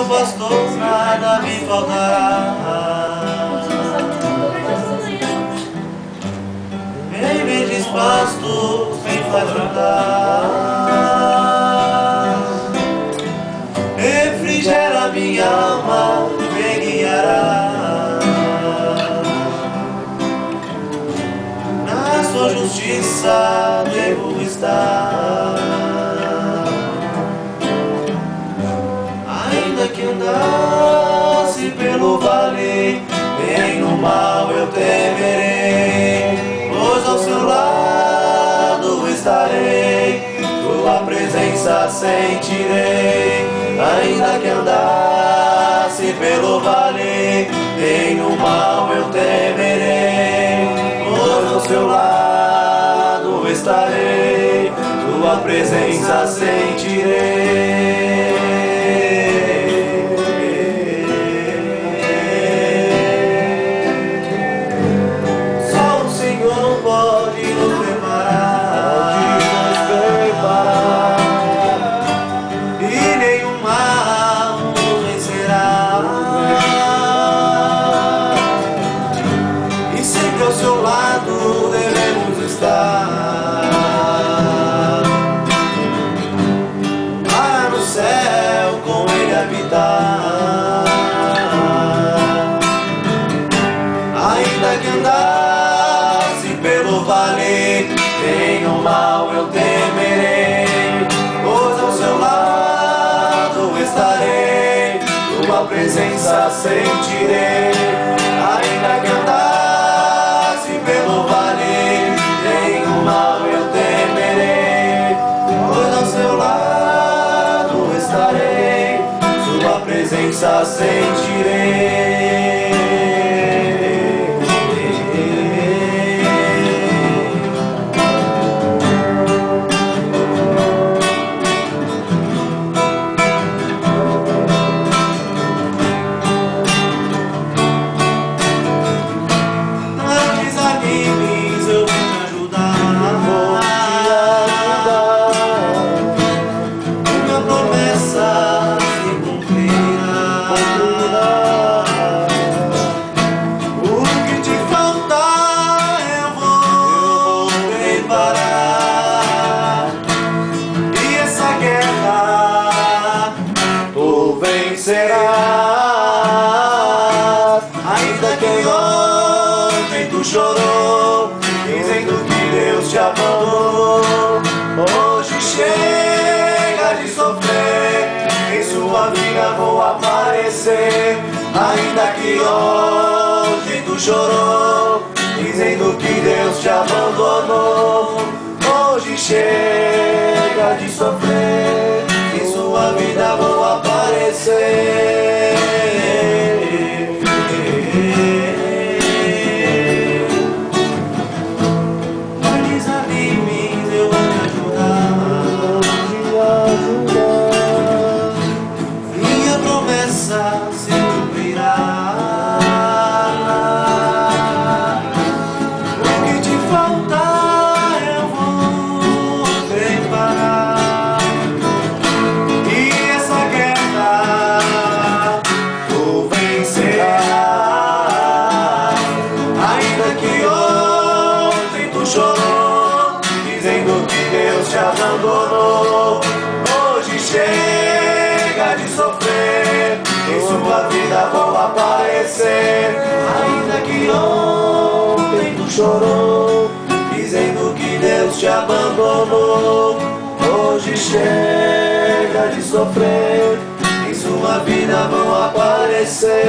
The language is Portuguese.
meu pastor, nada me faltará. Em verdes pastos me faz brotar, refrigera minha alma, me guiará. Na sua justiça devo estar, ainda que andasse pelo vale, nem no mal eu temerei, pois ao seu lado estarei, tua presença sentirei. Ainda que andasse pelo vale, nem no mal eu temerei, pois ao seu lado estarei, tua presença sentirei. Ao seu lado devemos estar, para no céu com ele habitar. Ainda que andasse pelo vale, nenhum mal eu temerei, pois ao seu lado estarei, tua presença sentirei. Ainda que andasse pelo vale, nenhum mal eu temerei, pois ao seu lado estarei, sua presença sentirei. Vencerás, ainda que ontem tu chorou, dizendo que Deus te abandonou. Hoje chega de sofrer, em sua vida vou aparecer. Ainda que ontem tu chorou, dizendo que Deus te abandonou. Hoje chega de sofrer, em sua vida vou aparecer. Não desanimes, eu vou te ajudar. Minha promessa se cumprirá. O que te faltar eu vou preparar. E essa guerra tu vencerás. Ainda que ontem tu chorou, dizendo que Deus te abandonou. Hoje chega de sofrer, em sua vida vou aparecer. Ainda que ontem tu chorou, dizendo que Deus te abandonou. Hoje chega de sofrer, em sua vida vão aparecer.